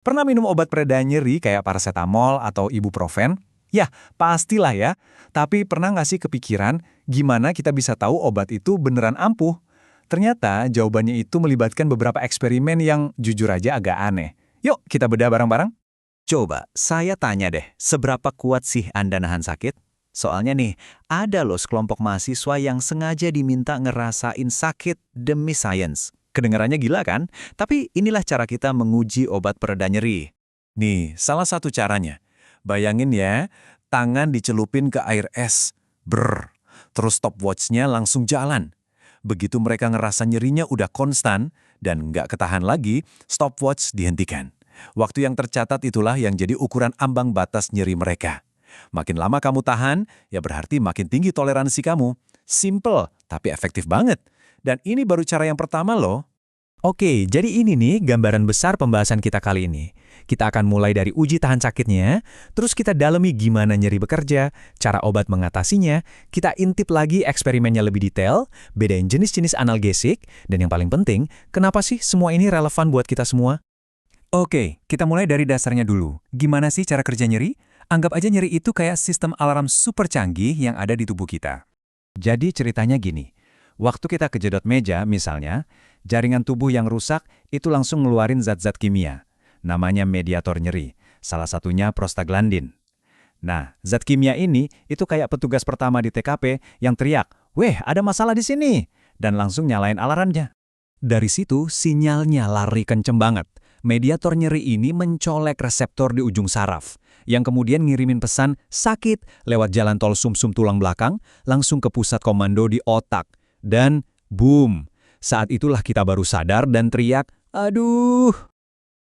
Pernah minum obat pereda nyeri kayak paracetamol atau ibuprofen? Yah, pastilah ya. Tapi pernah nggak sih kepikiran gimana kita bisa tahu obat itu beneran ampuh? Ternyata jawabannya itu melibatkan beberapa eksperimen yang jujur aja agak aneh. Yuk, kita bedah bareng-bareng. Coba, saya tanya deh, seberapa kuat sih Anda nahan sakit? Soalnya nih, ada loh sekelompok mahasiswa yang sengaja diminta ngerasain sakit demi sains. Kedengarannya gila kan? Tapi inilah cara kita menguji obat pereda nyeri. Nih, salah satu caranya. Bayangin ya, tangan dicelupin ke air es. Brr. Terus stopwatch-nya langsung jalan. Begitu mereka ngerasa nyerinya udah konstan dan nggak ketahan lagi, stopwatch dihentikan. Waktu yang tercatat itulah yang jadi ukuran ambang batas nyeri mereka. Makin lama kamu tahan, ya berarti makin tinggi toleransi kamu. Simple, tapi efektif banget. Dan ini baru cara yang pertama loh. Oke, jadi ini nih gambaran besar pembahasan kita kali ini. Kita akan mulai dari uji tahan sakitnya, terus kita dalemi gimana nyeri bekerja, cara obat mengatasinya, kita intip lagi eksperimennya lebih detail, bedain jenis-jenis analgesik, dan yang paling penting, kenapa sih semua ini relevan buat kita semua? Oke, kita mulai dari dasarnya dulu. Gimana sih cara kerja nyeri? Anggap aja nyeri itu kayak sistem alarm super canggih yang ada di tubuh kita. Jadi ceritanya gini, waktu kita kejedot meja misalnya, jaringan tubuh yang rusak itu langsung ngeluarin zat-zat kimia. Namanya mediator nyeri, salah satunya prostaglandin. Nah, zat kimia ini itu kayak petugas pertama di TKP yang teriak, "Weh, ada masalah di sini!" dan langsung nyalain alarmnya. Dari situ sinyalnya lari kenceng banget. Mediator nyeri ini mencolek reseptor di ujung saraf, yang kemudian ngirimin pesan sakit lewat jalan tol sumsum tulang belakang, langsung ke pusat komando di otak. Dan boom! Saat itulah kita baru sadar dan teriak, "Aduh!"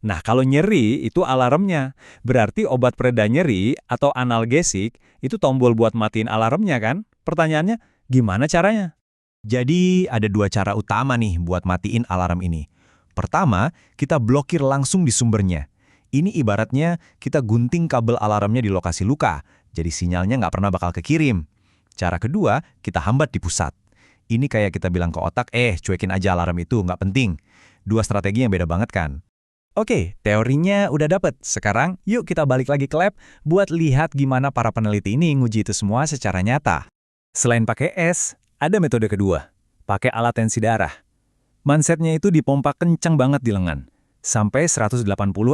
Nah, kalau nyeri itu alarmnya. Berarti obat pereda nyeri atau analgesik itu tombol buat matiin alarmnya kan? Pertanyaannya, gimana caranya? Jadi ada dua cara utama nih buat matiin alarm ini. Pertama, kita blokir langsung di sumbernya. Ini ibaratnya kita gunting kabel alarmnya di lokasi luka, jadi sinyalnya nggak pernah bakal kekirim. Cara kedua, kita hambat di pusat. Ini kayak kita bilang ke otak, cuekin aja alarm itu, nggak penting. Dua strategi yang beda banget kan? Oke, teorinya udah dapet. Sekarang, yuk kita balik lagi ke lab buat lihat gimana para peneliti ini nguji itu semua secara nyata. Selain pakai es, ada metode kedua, pakai alat tensi darah. Mansetnya itu dipompa kencang banget di lengan, sampai 180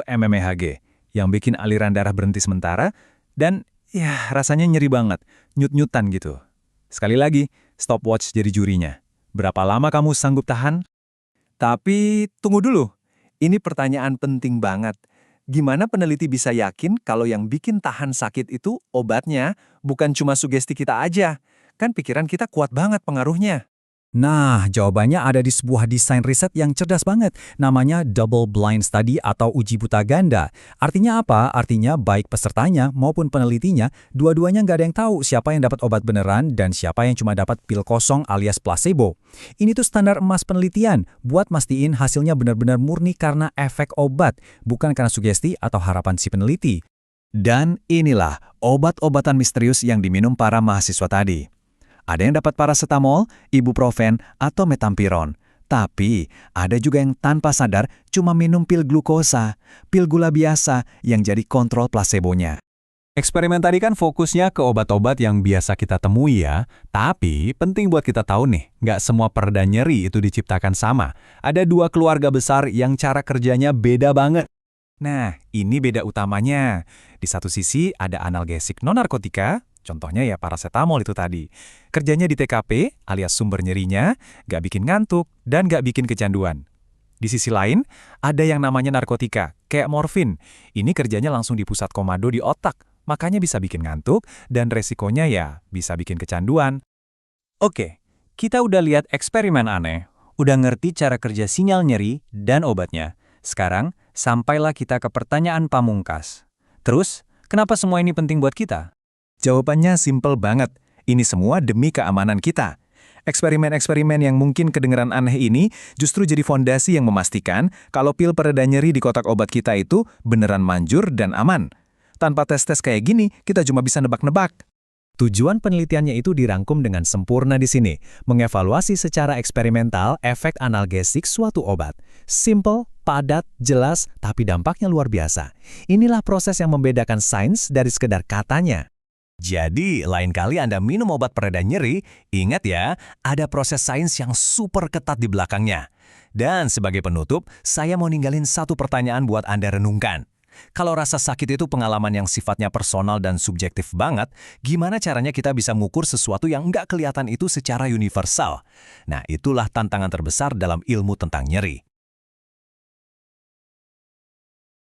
mmHg, yang bikin aliran darah berhenti sementara, dan ya rasanya nyeri banget, nyut-nyutan gitu. Sekali lagi, stopwatch jadi jurinya. Berapa lama kamu sanggup tahan? Tapi tunggu dulu, ini pertanyaan penting banget. Gimana peneliti bisa yakin kalau yang bikin tahan sakit itu obatnya, bukan cuma sugesti kita aja? Kan pikiran kita kuat banget pengaruhnya. Nah, jawabannya ada di sebuah desain riset yang cerdas banget. Namanya double blind study atau uji buta ganda. Artinya apa? Artinya baik pesertanya maupun penelitinya, dua-duanya nggak ada yang tahu siapa yang dapat obat beneran dan siapa yang cuma dapat pil kosong alias placebo. Ini tuh standar emas penelitian, buat mastiin hasilnya benar-benar murni karena efek obat, bukan karena sugesti atau harapan si peneliti. Dan inilah obat-obatan misterius yang diminum para mahasiswa tadi. Ada yang dapat paracetamol, ibuprofen, atau metampiron. Tapi ada juga yang tanpa sadar cuma minum pil glukosa, pil gula biasa yang jadi kontrol placebonya. Eksperimen tadi kan fokusnya ke obat-obat yang biasa kita temui ya. Tapi penting buat kita tahu nih, nggak semua pereda nyeri itu diciptakan sama. Ada dua keluarga besar yang cara kerjanya beda banget. Nah, ini beda utamanya. Di satu sisi ada analgesik non-narkotika, contohnya ya paracetamol itu tadi. Kerjanya di TKP alias sumber nyerinya, nggak bikin ngantuk dan nggak bikin kecanduan. Di sisi lain, ada yang namanya narkotika, kayak morfin. Ini kerjanya langsung di pusat komando di otak, makanya bisa bikin ngantuk dan resikonya ya bisa bikin kecanduan. Oke, kita udah lihat eksperimen aneh, udah ngerti cara kerja sinyal nyeri dan obatnya. Sekarang, sampailah kita ke pertanyaan pamungkas. Terus, kenapa semua ini penting buat kita? Jawabannya simpel banget. Ini semua demi keamanan kita. Eksperimen-eksperimen yang mungkin kedengeran aneh ini justru jadi fondasi yang memastikan kalau pil pereda nyeri di kotak obat kita itu beneran manjur dan aman. Tanpa tes-tes kayak gini, kita cuma bisa nebak-nebak. Tujuan penelitiannya itu dirangkum dengan sempurna di sini, mengevaluasi secara eksperimental efek analgesik suatu obat. Simple, padat, jelas, tapi dampaknya luar biasa. Inilah proses yang membedakan sains dari sekedar katanya. Jadi, lain kali Anda minum obat pereda nyeri, ingat ya, ada proses sains yang super ketat di belakangnya. Dan sebagai penutup, saya mau ninggalin satu pertanyaan buat Anda renungkan. Kalau rasa sakit itu pengalaman yang sifatnya personal dan subjektif banget, gimana caranya kita bisa mengukur sesuatu yang nggak kelihatan itu secara universal? Nah, itulah tantangan terbesar dalam ilmu tentang nyeri.